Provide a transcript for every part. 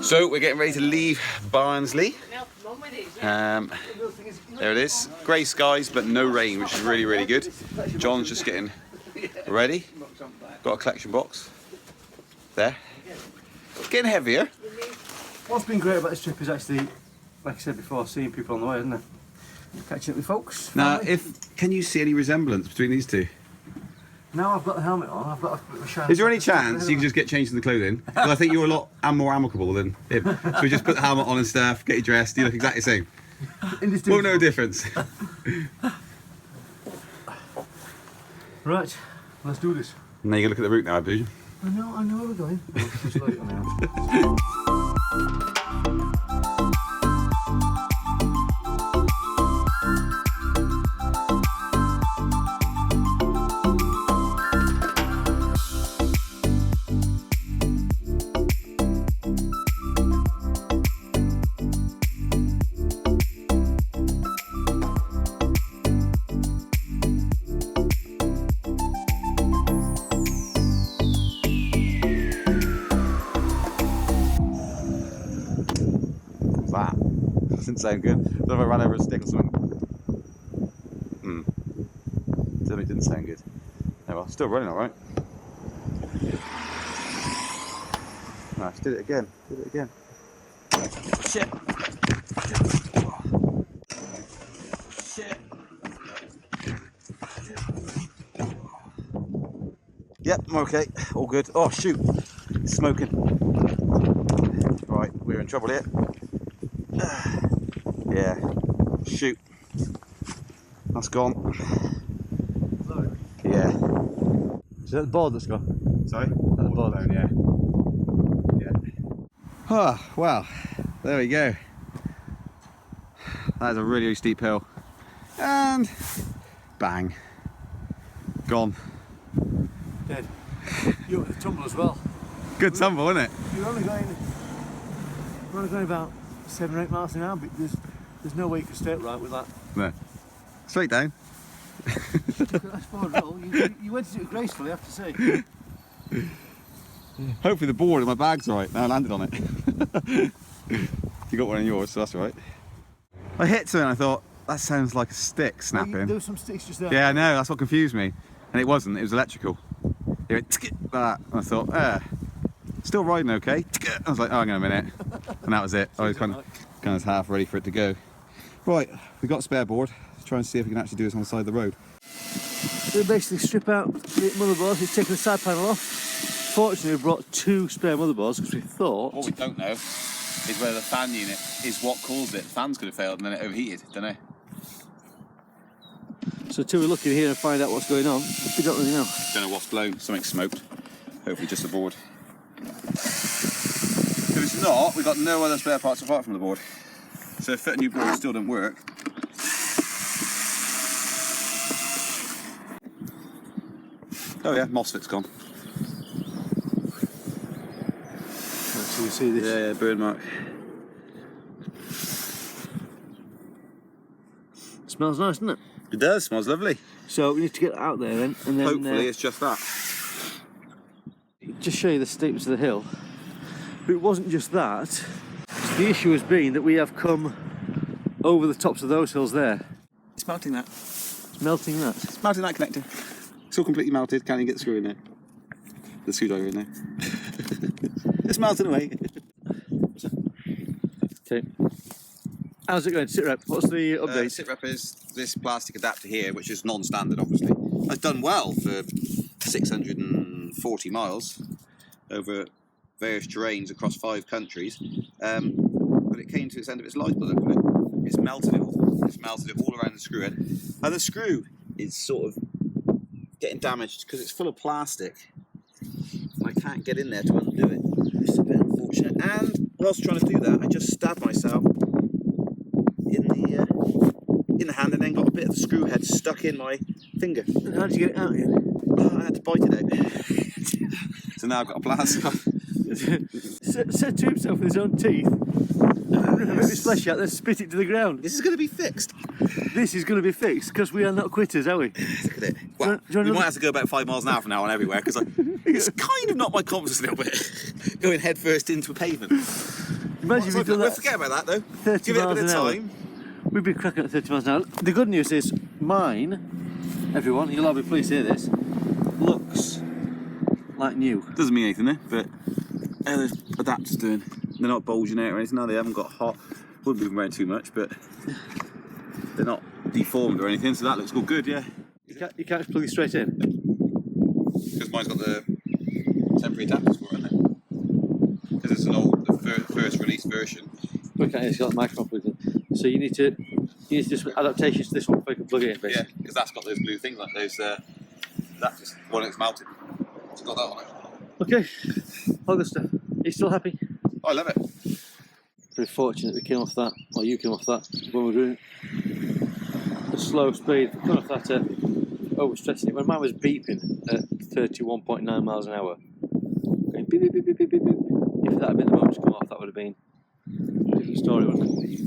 So we're getting ready to leave Barnsley. There it is. Grey skies but no rain, which is really, really good. John's just getting ready. Got a collection box. There. It's getting heavier. What's been great about this trip is actually, like I said before, seeing people on the way, isn't it? Catching up with folks. Now, can you see any resemblance between these two? Now I've got the helmet on, I've got a shiny. Is there any chance you can just get changed in the clothing? Because I think you're a lot more amicable than him. So we just put the helmet on and stuff, get you dressed, you look exactly the same. Won't know a difference. Right, let's do this. Now you can look at the route now, I believe. I know where we're going. Just slow it down. Doesn't sound good. I don't know if I ran over a stick or something. Certainly didn't sound good. Oh well, still running alright. Nice, did it again. Did it again. Shit. Shit. Yep, I'm okay. All good. Oh shoot. It's smoking. Right, we're in trouble here. Yeah, shoot, that's gone. Sorry. Yeah. Is that the board that's gone? Sorry? That the board? Down, yeah. Oh, well, there we go. That is a really, really steep hill. And bang, gone. Dead. You were the tumble as well. Good tumble, isn't it? We're only going about 7 or 8 miles an hour, but there's no way you can stay upright with that. No. Straight down. That's far roll. You went to do it gracefully, I have to say. Yeah. Hopefully the board in my bag's right. Now I landed on it. You got one in yours, so that's right. I hit something and I thought, that sounds like a stick snapping. There were some sticks just there. Yeah, I know, that's what confused me. And it wasn't, it was electrical. It went like that. And I thought, still riding okay. I was like, oh, hang on a minute. And that was it. I was kind of half ready for it to go. Right, we've got a spare board. Let's try and see if we can actually do this on the side of the road. We basically strip out the motherboards. We've taken the side panel off. Fortunately, we brought 2 spare motherboards because we thought... What we don't know is whether the fan unit is what caused it. The fans could have failed and then it overheated, don't know. So till we look in here and find out what's going on, we don't really know. Don't know what's blown. Something smoked. Hopefully just the board. If it's not, we've got no other spare parts apart from the board. So if a new board still don't work. Oh yeah, MOSFET's gone. So you see this? Yeah, burn mark. Smells nice, doesn't it? It does, smells lovely. So we need to get it out there then, and then hopefully it's just that. Just show you the steepness of the hill. But it wasn't just that. The issue has been that we have come over the tops of those hills there. It's melting that. It's melting that. It's melting that connector. It's all completely melted. Can't even get the screw in there. The screwdriver in there. It's melting away. Okay. How's it going? Sit rep. What's the update? Sit rep is this plastic adapter here, which is non-standard, obviously. It's done well for 640 miles over various terrains across 5 countries, but it came to its end of its life by the look of it. It's melted it all. It's melted it all around the screw head, and the screw is sort of getting damaged because it's full of plastic. And I can't get in there to undo it. It's a bit unfortunate. And whilst trying to do that, I just stabbed myself in the hand, and then got a bit of the screw head stuck in my finger. And how did you get it out here? Oh, I had to bite it out. So now I've got a plaster. Said to himself with his own teeth, rip his flesh out, then spit it to the ground. This is going to be fixed. This is going to be fixed because we are not quitters, are we? Look at it. Well, we might have to go about 5 miles an hour from now on everywhere because it's kind of knocked my confidence a little bit going head first into a pavement. Imagine if we done We'll that forget about that though. 30 Give it a miles bit of an hour. time. We'd be cracking at 30 miles an hour. The good news is mine, everyone, you'll all be pleased to hear this, looks like new. Doesn't mean anything there, but how those adapters doing? They're not bulging out or anything. No, they haven't got hot. Wouldn't be wearing too much, but they're not deformed or anything, so that looks all good, yeah. You can't just plug it straight in? Because mine's got the temporary adapters for it, hasn't it? Because it's an old, the first release version. Okay, it's got the microphone plugged in. So you need to do some adaptations to this one before you can plug it in, basically. Yeah, because that's got those blue things like those, that's just one that's mounted. It's got that on it. Okay, all good stuff. Are you still happy? I love it. Very fortunate we came off that, or you came off that when we were doing a slow speed. Coming off that overstressing it. When mine was beeping at 31.9 miles an hour, going beep, beep, beep, beep, beep, beep, beep. If that had been the moment to come off, that would have been a different story, wouldn't it?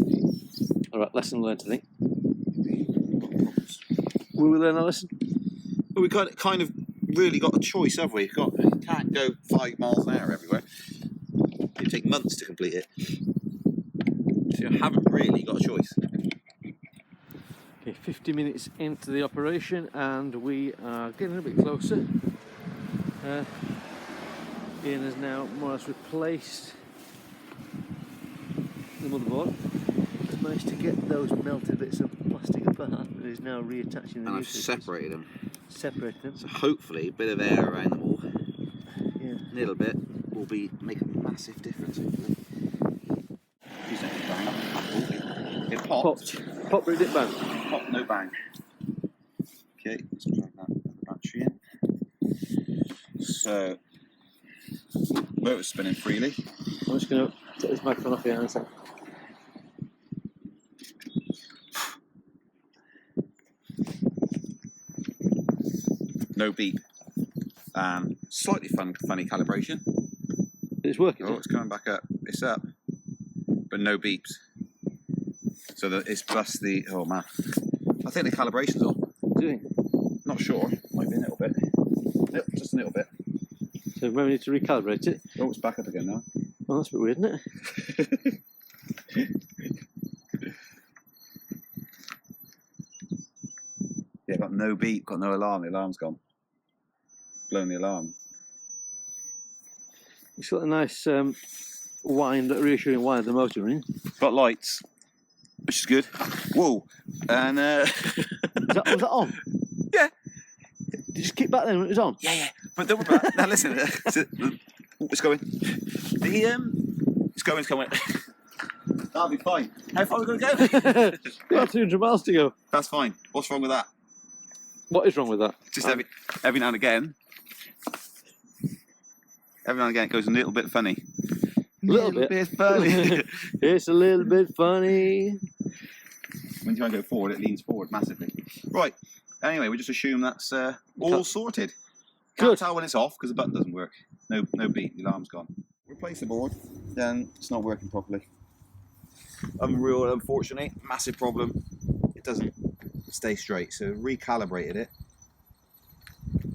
Alright, lesson learned, I think. Will we learn a lesson? Well, we kind of really got a choice, have we? You can't go 5 miles an hour everywhere. It'd take months to complete it. So you haven't really got a choice. Okay, 50 minutes into the operation and we are getting a bit closer. Ian has now more or less replaced the motherboard. He's managed to get those melted bits of plastic apart and is now reattaching the And new I've systems. separated them. Separated them. So hopefully a bit of air around them all, Yeah. a little bit, will make a massive difference. Hopefully. 2 seconds bang. It popped. Popped, but it didn't bang. Pop, no bang. Okay, let's plug that battery in. So, motor's spinning freely. I'm just going to take this microphone off here in a second. No beep. Slightly funny calibration. It's working. Oh, it's coming back up. It's up, but no beeps. So that it's just the. Oh man, I think the calibration's off. Do you think? Not sure. Might be a little bit. Yep, just a little bit. So maybe we need to recalibrate it. Oh, it's back up again now. Well, that's a bit weird, isn't it? Yeah, got no beep, got no alarm. The alarm's gone. Blown the alarm. It's got a nice whine, reassuring whine of the motor running. Got lights, which is good. Whoa, and Was that on? yeah. Did you just kick back then when it was on? Yeah. But don't worry about that. Now listen, it's going. It's going. That'll be fine. How far are we going to go? We have 200 miles to go. That's fine. What's wrong with that? What is wrong with that? Just every now and again. Every now and again it goes a little bit funny. Little bit funny. It's a little bit funny. When you try and go forward, it leans forward massively. Right. Anyway, we just assume that's all sorted. Can't Good. tell when it's off because the button doesn't work. No beep. The alarm's gone. Replace the board. Then it's not working properly. Unfortunately, massive problem. It doesn't stay straight. So recalibrated it.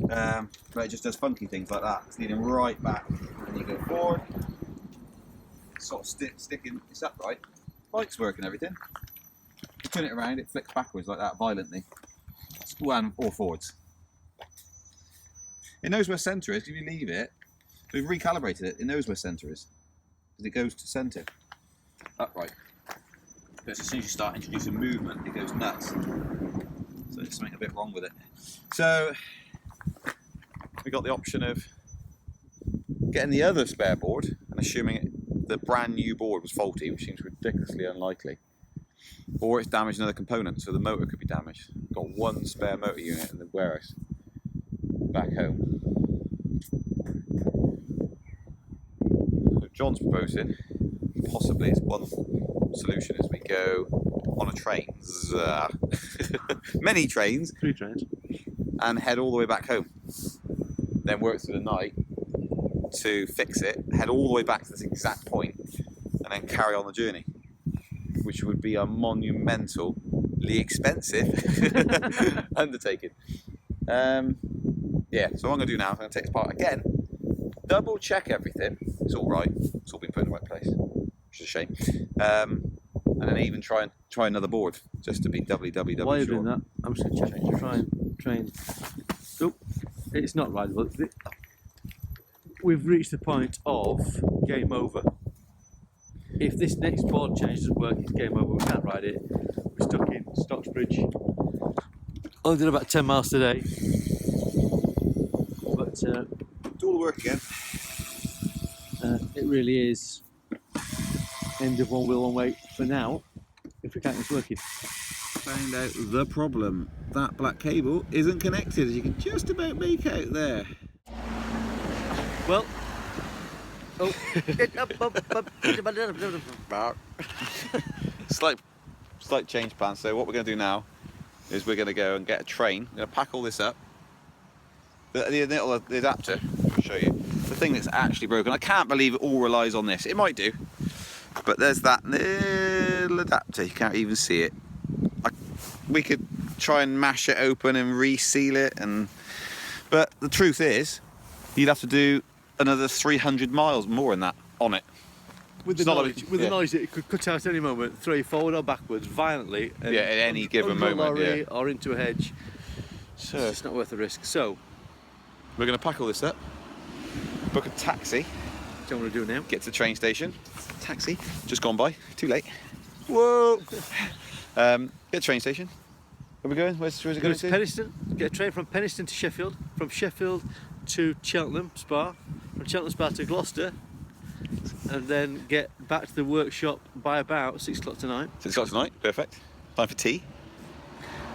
But it just does funky things like that. It's leaning right back. And you go forward. Sort of sticking. It's upright. Lights work and everything. You turn it around, it flicks backwards like that violently. Or forwards. It knows where centre is. If you leave it, we've recalibrated it. It knows where centre is because it goes to centre. Upright. But as soon as you start introducing movement, it goes nuts. So there's something a bit wrong with it. So we got the option of getting the other spare board and assuming the brand new board was faulty, which seems ridiculously unlikely. Or it's damaged another component, so the motor could be damaged. Got one spare motor unit in the warehouse back home. So John's proposing, possibly it's one solution is we go on a train, many trains, 3 trains, and head all the way back home. Then work through the night to fix it, head all the way back to this exact point, and then carry on the journey, which would be a monumentally expensive undertaking. Yeah, so what I'm going to do now, I'm going to take this apart again, double check everything, it's all right, it's all been put in the right place, which is a shame. And then even try another board just to be doubly While sure. you're doing that, I'm just going to try and train. Oh, it's not rideable. We've reached the point of game over. If this next board change doesn't work, it's game over. We can't ride it. We're stuck in Stocksbridge. Only did about 10 miles today, but Do all the work again. it really is end of one wheel, one way for now. If we can't, it's working. Found out the problem. That black cable isn't connected, as you can just about make out there. Well, oh, slight change plan. So what we're going to do now is we're going to go and get a train. We're going to pack all this up. The adapter, I'll show you. The thing that's actually broken. I can't believe it all relies on this. It might do, but there's that little adapter. You can't even see it. We could try and mash it open and reseal it, but the truth is, you'd have to do another 300 miles more than that on it. With the noise that it could cut out at any moment, throw you forward or backwards violently. Yeah, at any given moment. Yeah. Or into a hedge. So it's not worth the risk. So we're going to pack all this up, book a taxi. Don't want to do it now. Get to the train station. Taxi just gone by. Too late. Whoa. Get to the train station. Where are we going? Where's it going to? Penistone. Get a train from Penistone to Sheffield. From Sheffield to Cheltenham Spa. From Cheltenham Spa to Gloucester. And then get back to the workshop by about 6 o'clock tonight. 6 o'clock tonight. Perfect. Time for tea.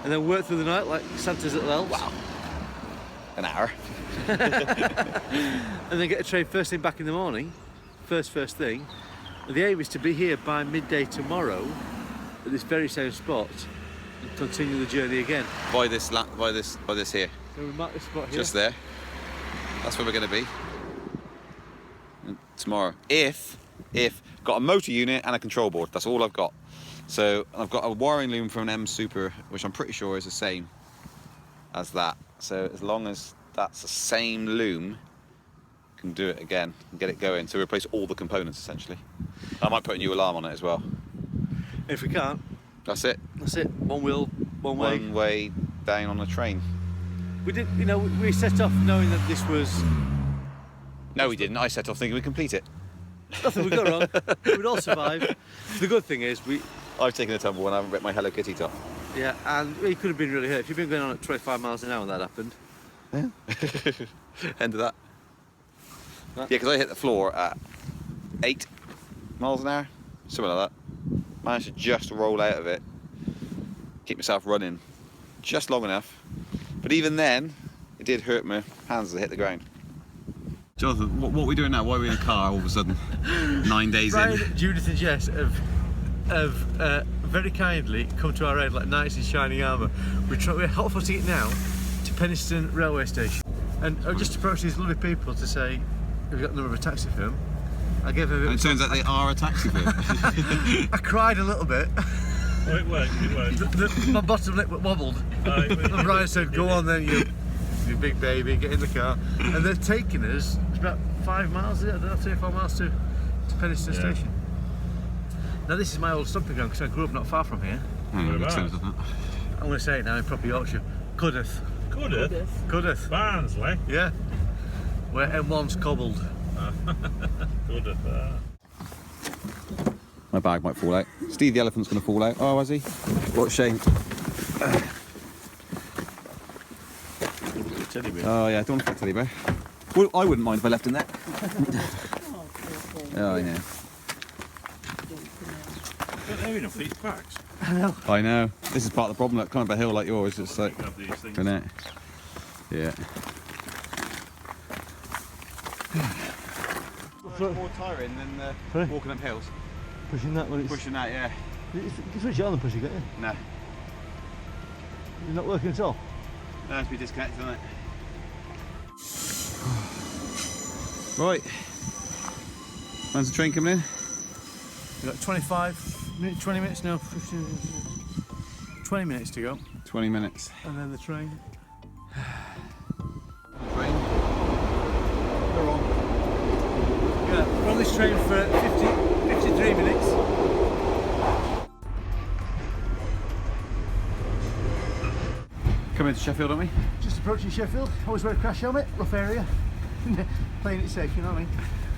And then work through the night like Santa's little elves. Wow. An hour. And then get a train first thing back in the morning. First thing. And the aim is to be here by midday tomorrow at this very same spot and continue the journey again. By this here. So we mark this spot here. Just there. That's where we're going to be. And tomorrow. If got a motor unit and a control board. That's all I've got. So I've got a wiring loom from an M Super, which I'm pretty sure is the same as that. So as long as that's the same loom, can do it again and get it going. So replace all the components essentially. I might put a new alarm on it as well. If we can't, that's it. That's it. One wheel, one way. One way down on the train. We did, we set off knowing that this was. No, we didn't. I set off thinking we'd complete it. Nothing would go wrong. We'd all survive. The good thing is I've taken a tumble and I haven't ripped my Hello Kitty top. Yeah, and we could have been really hurt if you've been going on at 25 miles an hour when that happened. Yeah. End of that. Yeah, because I hit the floor at 8 miles an hour, something like that. Managed to just roll out of it, keep myself running just long enough. But even then, it did hurt my hands as I hit the ground. Jonathan, what are we doing now? Why are we in a car all of a sudden? 9 days Brian, in. Judith and Jess have very kindly come to our aid like knights in shining armour. We're hot-footing it now to Penistone railway station. And I just approached these lovely people to say, we've got the number of a taxi firm. I gave them a bit. And it turns out they are a taxi firm. I cried a little bit. Oh, it worked. My bottom lip wobbled. And Brian said, go on then, you big baby, get in the car. And they're taking us, it's about 5 miles, I don't know, 3 or 4 miles to Penistone station. Now this is my old stomping ground because I grew up not far from here. Whereabouts? I'm going to say it now in proper Yorkshire. Cudworth. Cudworth? Barnsley? Yeah. Where M1's cobbled. Cudworth. My bag might fall out. Steve the elephant's going to fall out. Oh, has he? What a shame. Teddy bear. Oh yeah, don't want to put teddy bear. Well, I wouldn't mind if I left him there. Oh, I know. Don't have enough of these packs. I know. This is part of the problem. Like climbing up a hill like yours, it's like, Have these things. isn't it? Yeah. More tiring than walking up hills. Pushing that when it's... Pushing that, yeah. It's switch it on and pushing it, yeah? No. It's not working at all? No, it's to be disconnected, isn't it? Right. When's the train coming in? We've got 25 minutes, 20 minutes now, 15, 20 minutes to go. 20 minutes. And then the train. Train. We're on. Yeah, we're on this train for 53 3 minutes. Coming to Sheffield, aren't we? Just approaching Sheffield. Always wear a crash helmet, rough area. Playing it safe, you know what I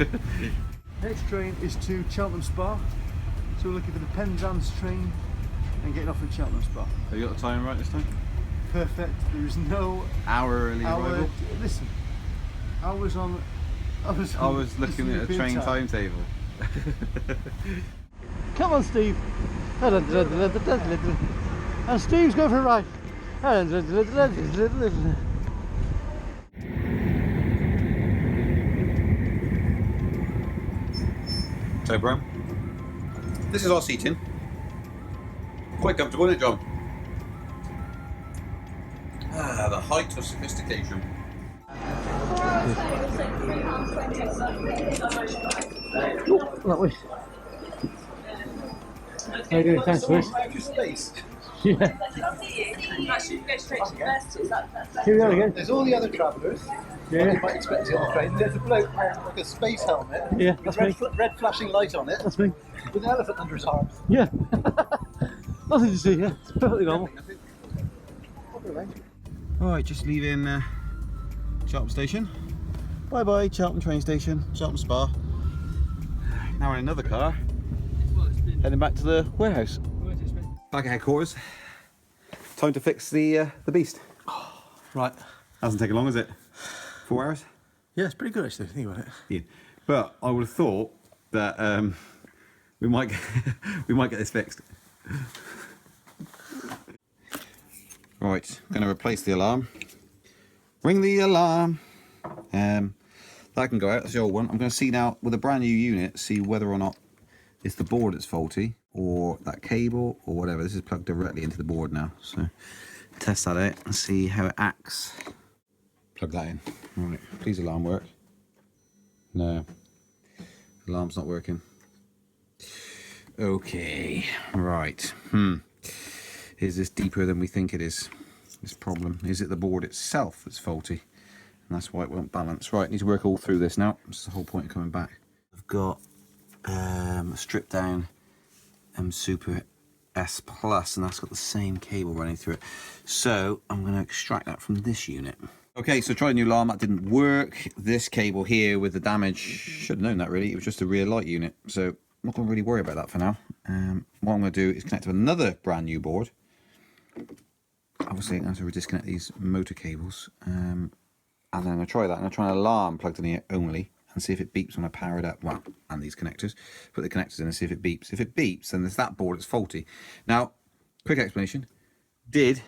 mean? Next train is to Cheltenham Spa. So we're looking for the Penzance train and getting off at Cheltenham Spa. Have you got the time right this time? Perfect. There is no Hour early arrival. Listen, I was looking at a train timetable. Come on, Steve. And Steve's going for a ride. So, bro, this is our seating. Quite comfortable, isn't it, John? Ah, the height of sophistication. That way. How you doing? Thanks, Chris. Space. Yeah. Actually, go straight to university. Here we are again. There's all the other travellers. Yeah. You might expect to see on the train. There's a bloke wearing like a space helmet. Yeah, With that's me. red flashing light on it. That's me. With an elephant under his arms. Yeah. Nothing to see here. It's perfectly normal. Alright, just leaving Cheltenham station. Bye bye, Cheltenham train station, Cheltenham Spa. Now in another car, heading back to the warehouse. Back at headquarters. Time to fix the beast. Right. Hasn't taken long, has it? 4 hours? Yeah, it's pretty good actually. Think about it. Yeah. But I would have thought that we might get this fixed. Right, I'm going to replace the alarm. Ring the alarm. That can go out, that's the old one. I'm going to see now, with a brand new unit, see whether or not it's the board that's faulty, or that cable, or whatever. This is plugged directly into the board now, so test that out and see how it acts. Plug that in. Right, please alarm work. No, alarm's not working. Okay, right. Is this deeper than we think it is? This problem, is it the board itself that's faulty? And that's why it won't balance. Right, need to work all through this now. This is the whole point of coming back. I've got a stripped down Super S Plus, and that's got the same cable running through it. So I'm going to extract that from this unit. Okay, so tried a new alarm, that didn't work. This cable here with the damage, should have known that really. It was just a rear light unit, so I'm not going to really worry about that for now. What I'm going to do is connect to another brand new board. Obviously, I'm going to disconnect these motor cables, and then I'm going to try that. I'm going to try an alarm plugged in here only, and see if it beeps when I power it up. Well, and these connectors. Put the connectors in and see if it beeps. If it beeps, then it's that board that's faulty. Now, quick explanation. Did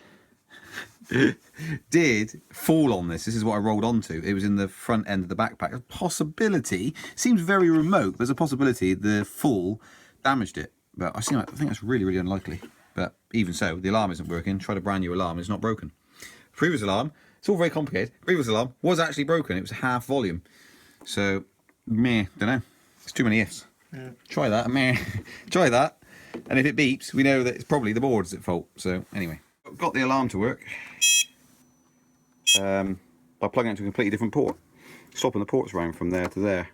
fall on this. This is what I rolled onto. It was in the front end of the backpack. A possibility, seems very remote. There's a possibility the fall damaged it, but I think that's really, really unlikely. But even so, the alarm isn't working. Tried a brand new alarm, it's not broken. Previous alarm, it's all very complicated. Previous alarm was actually broken. It was half volume. So, meh, don't know. It's too many ifs. Yeah. Try that, meh. Try that. And if it beeps, we know that it's probably the board's at fault. So, anyway. Got the alarm to work by plugging it into a completely different port. Swapping the ports around from there to there,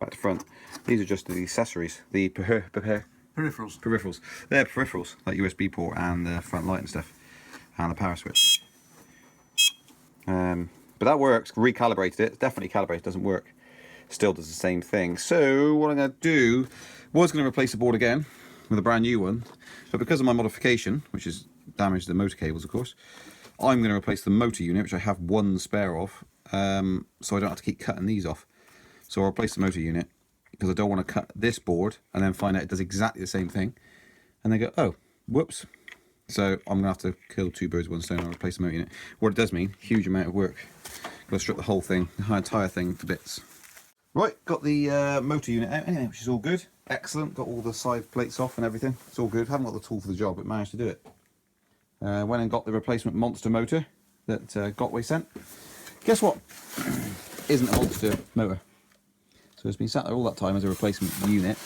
back to front. These are just the accessories, the peripherals. They're peripherals, like USB port and the front light and stuff, and the power switch. But that works. Recalibrated it. It's definitely calibrated. Doesn't work. Still does the same thing. So what I'm going to do was going to replace the board again with a brand new one, but because of my modification, which has damaged the motor cables, of course, I'm going to replace the motor unit, which I have one spare of, so I don't have to keep cutting these off. So I'll replace the motor unit because I don't want to cut this board and then find out it does exactly the same thing, and then go, oh, whoops. So I'm going to have to kill two birds with one stone. I'll replace the motor unit. What it does mean, huge amount of work. Got to strip the whole thing, the entire thing to bits. Right, got the motor unit out anyway, which is all good. Excellent, got all the side plates off and everything. It's all good. Haven't got the tool for the job, but managed to do it. Went and got the replacement monster motor that Gotway sent. Guess what? Isn't a monster motor. So it's been sat there all that time as a replacement unit.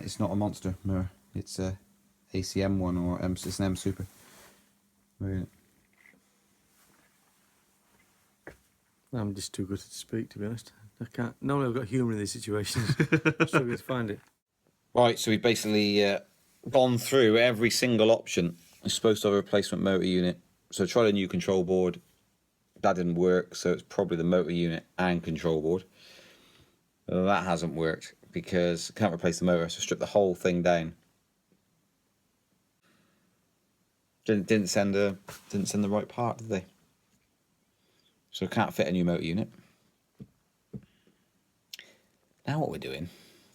It's not a monster motor. It's a ACM one, or it's an M Super. I'm just too good to speak, to be honest. I can't. Normally I've got humour in these situations. I'm struggling to find it. Right, so we've basically gone through every single option. It's supposed to have a replacement motor unit. So tried a new control board. That didn't work, so it's probably the motor unit and control board. That hasn't worked because can't replace the motor, so strip the whole thing down. Didn't send the right part, did they? So can't fit a new motor unit. Now what we're doing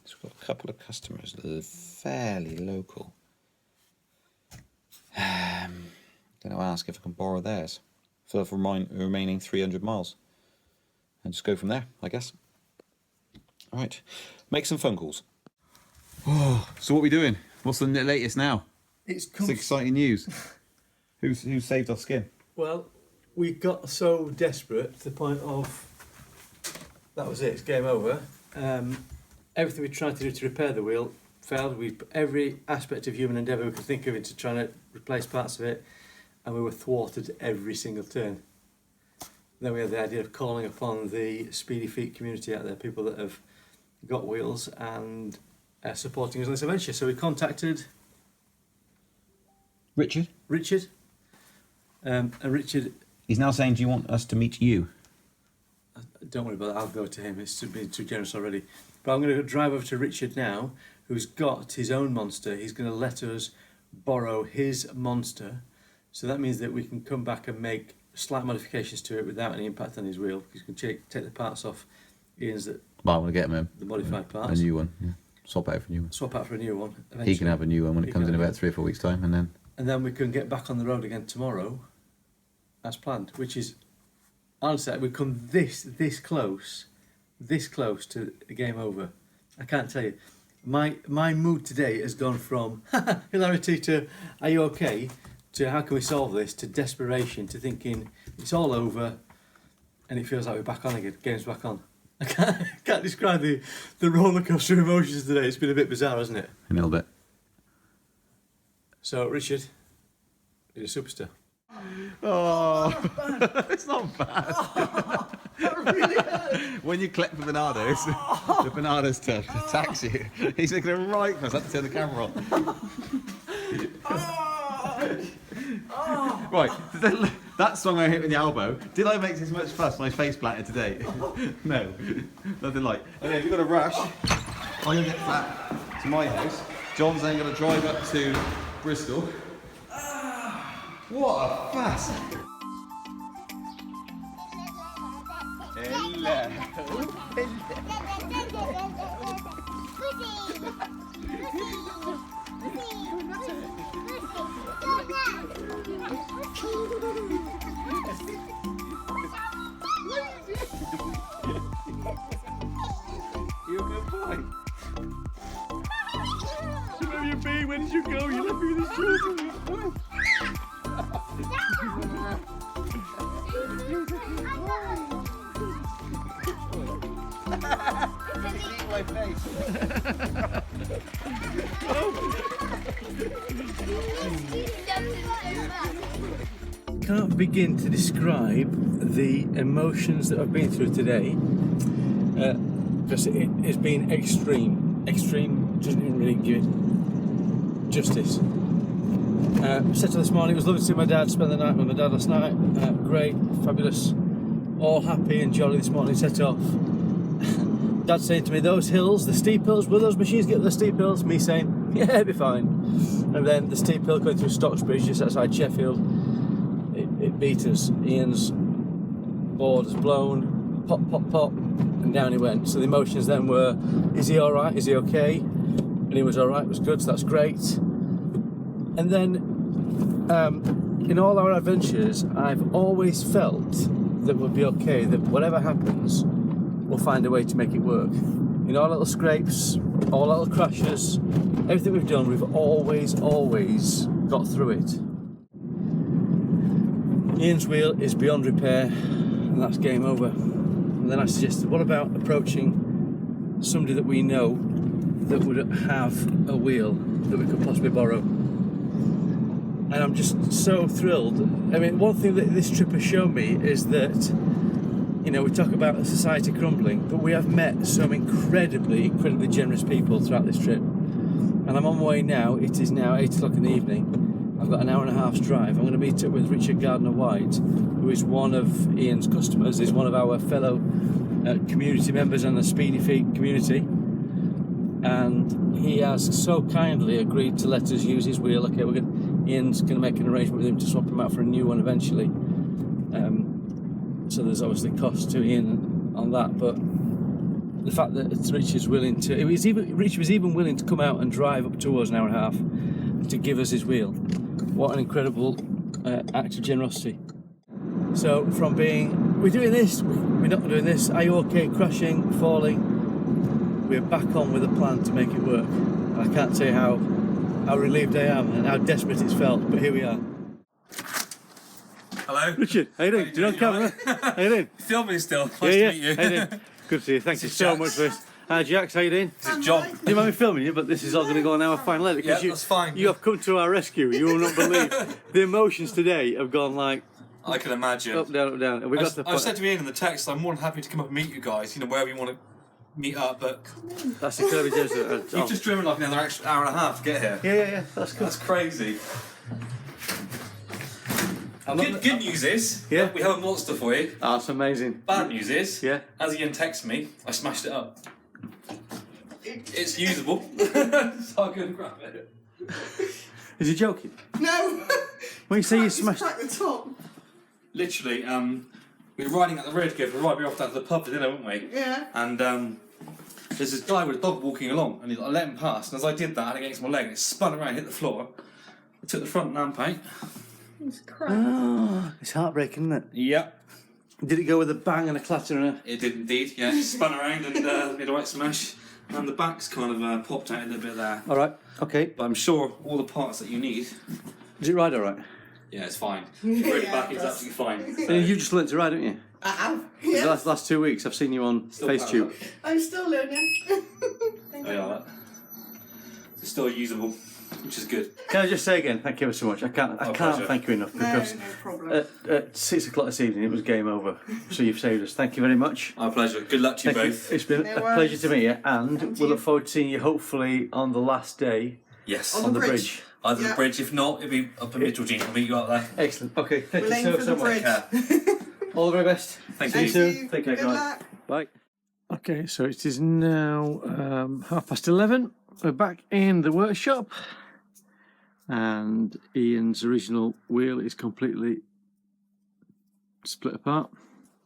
is we've got a couple of customers that are fairly local. Going to ask if I can borrow theirs for the remaining 300 miles and just go from there, I guess. All right, make some phone calls. Oh, so what are we doing? What's the latest now? It's exciting news. Who saved our skin? Well, we got so desperate to the point of that was it. It's game over. Everything we tried to do to repair the wheel failed. We put every aspect of human endeavour we could think of into trying to replace parts of it, and we were thwarted every single turn. Then we had the idea of calling upon the Speedy Feet community out there, people that have got wheels and supporting us on this adventure. So we contacted Richard? And Richard, He's now saying, do you want us to meet you? don't worry about that, I'll go to him, it's been too generous already. But I'm going to drive over to Richard now, who's got his own monster. He's going to let us borrow his monster. So that means that we can come back and make slight modifications to it without any impact on his wheel. Because we can take the parts off Ian's, Well, I want to get him the modified parts. a new one. Yeah. Swap out for a new one. Swap out for a new one. Eventually. He can have a new one when it comes in about 3 or 4 weeks' time, and then... And then we can get back on the road again tomorrow, as planned. Which is, honestly, we've come this close to a game over. I can't tell you. My mood today has gone from hilarity to are you okay to how can we solve this to desperation to thinking it's all over and it feels like we're back on again. Game's back on. I can't describe the roller coaster of emotions today. It's been a bit bizarre, hasn't it? A little bit. So Richard, you're a superstar. Oh, it's not bad. Oh, that really hurt. When you collect the Bernardos, the Bernardos attacks you. He's looking right for us. I have to turn the camera on. Right, that song I hit with the elbow. Did I make this much fuss when I face planted today? No, nothing like. Okay, we've got to rush. I'm going to get back to my house. John's then going to drive up to Bristol. What a fuss! You're a good boy. So where have you been? Where did you go? You left me with these children. My face. Can't begin to describe the emotions that I've been through today because it has been extreme doesn't even really give it justice. Settled this morning, it was lovely to see my dad, spend the night with my dad last night. Great, fabulous, all happy and jolly this morning. Set off. Dad saying to me, those hills, the steep hills, will those machines get to the steep hills? Me saying, yeah, it'll be fine. And then the steep hill going through Stocksbridge just outside Sheffield, it beat us. Ian's board has blown, pop, pop, pop, and down he went. So the emotions then were, is he alright, is he okay? And he was alright, was good, so that's great. And then, in all our adventures, I've always felt that we'll be okay, that whatever happens, we'll find a way to make it work. In all little scrapes, all little crashes, everything we've done, we've always got through it. Ian's wheel is beyond repair, and that's game over. And then I suggested, what about approaching somebody that we know that would have a wheel that we could possibly borrow? And I'm just so thrilled. I mean, one thing that this trip has shown me is that, you know, we talk about society crumbling, but we have met some incredibly generous people throughout this trip. and I'm on my way now. It is now 8 o'clock in the evening. I've got an hour and a half's drive. I'm going to meet up with Richard Gardner-White, who is one of Ian's customers, is one of our fellow community members in the Speedy Feet community, and he has so kindly agreed to let us use his wheel. Okay, Ian's going to make an arrangement with him to swap him out for a new one eventually. So there's obviously cost to Ian on that, but the fact that Richard's willing to, Richard was even willing to come out and drive up to us an hour and a half to give us his wheel. What an incredible act of generosity. So from being, we're doing this, we're not doing this, are you okay, crashing, falling, we're back on with a plan to make it work. And I can't tell you how relieved I am and how desperate it's felt, but here we are. Hello. Richard, how you doing? Do you know on camera? How you doing? Filming still. Nice Yeah, to meet you. How you doing? Good to see you. Thank you so much for this. Hi Jax, how you doing? This is John. You might be filming you, but this is all going to go on our fine later. Yeah, that's fine. You have come to our rescue. You will not believe the emotions today have gone like I can imagine. up, down, up, down. And we got I said to Ian in the text, I'm more than happy to come up and meet you guys, you know, wherever you want to meet up, but that's incredibly generous. you've just driven like another extra hour and a half to get here. Yeah. That's cool. That's crazy. Good news is, Yeah. we have a monster for you. Oh, that's amazing. Bad news is, Yeah. as Ian texted me, I smashed it up. It's usable. So I'll go and grab it. Is he joking? No! When you say you smashed, Crack the top. Literally, we were riding at the road together, right, we were off down to the pub for dinner, weren't we? Yeah. And there's this guy with a dog walking along, and I let him pass, and as I did that, I had it against my leg, and it spun around, hit the floor. I took the front lamp out. It's cracked. oh, it's heartbreaking, isn't it? Yep. Did it go with a bang and a clatter and a... It did indeed, yeah. It spun around and made a right smash, and the back's kind of popped out a little bit there. All right, okay. But I'm sure all the parts that you need, Does it ride all right? yeah, it's fine. If you break the back, it's that's- absolutely fine. And you just learnt to ride, haven't you? I have. The Yeah. last 2 weeks I've seen you on Still FaceTube. I'm still learning. Oh, yeah, it's still usable, which is good. Can I just say again, thank you ever so much. I can't pleasure. thank you enough because No problem. at 6 o'clock this evening it was game over. So you've saved us. Thank you very much. Our pleasure. Good luck to you Thank both. you. It's been No a worries. pleasure to meet you, and And we'll you. look forward to seeing you hopefully on the last day Yes. on the bridge. Either the Yeah. bridge, if not, it'll be up in Mitchell. I'll meet you out there. Excellent. Okay, thank We'll you aim so for so the much. bridge. All the very best. Thank See you you. soon. Take care, Good guys. luck. Bye. Okay, so it is now 11:30. We're back in the workshop, and Ian's original wheel is completely split apart.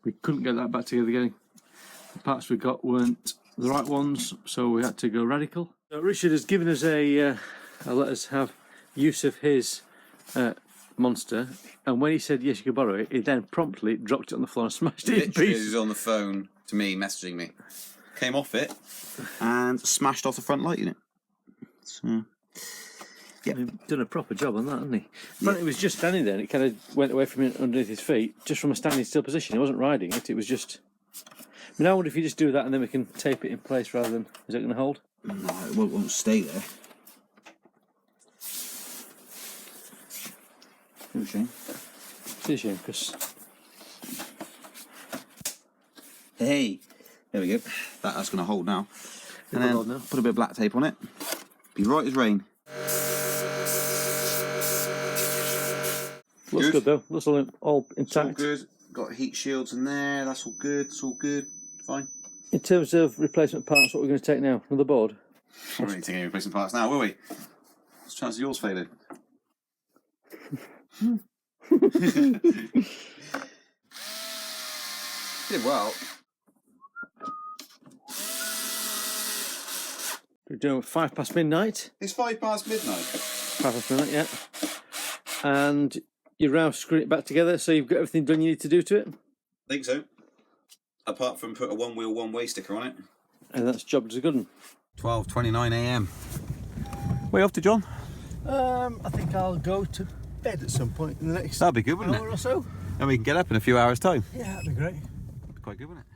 We couldn't get that back together again. The parts we got weren't the right ones, so we had to go radical. So Richard has given us let us have use of his monster, and when he said yes you could borrow it, he then promptly dropped it on the floor and smashed it in Literally, he pieces. was on the phone to me, messaging me. Came off it and smashed off the front light unit. So, He's done a proper job on that, hasn't he? Apparently, it was just standing there and it kind of went away from underneath his feet, just from a standing still position. He wasn't riding it, it was just... I mean, I wonder if you just do that and then we can tape it in place rather than... Is it going to hold? no, it won't stay there. It's a shame. It's a shame, because... Hey, there we go. That's going to hold now. And It'll then hold now. put a bit of black tape on it. Be right as rain. Looks Good. good though, looks all It's all intact. good. Got heat shields in there. That's all good. It's all good. Fine. In terms of replacement parts, what we're going to take now? Another board? We're not taking any replacement parts now, will we? What's the chance of yours failing? Did well. We're doing 5 past midnight. It's 5 past midnight. 5 past midnight, yeah. And you're now screwing it back together, so you've got everything done you need to do to it. I think so. Apart from put a one wheel, one way sticker on it. And that's job as a good one. 12:29 a.m. Where you off to, John? I think I'll go to bed at some point in the next That'd be good, wouldn't hour it? or so. And we can get up in a few hours' time. Yeah, that'd be great. Quite good, wouldn't it?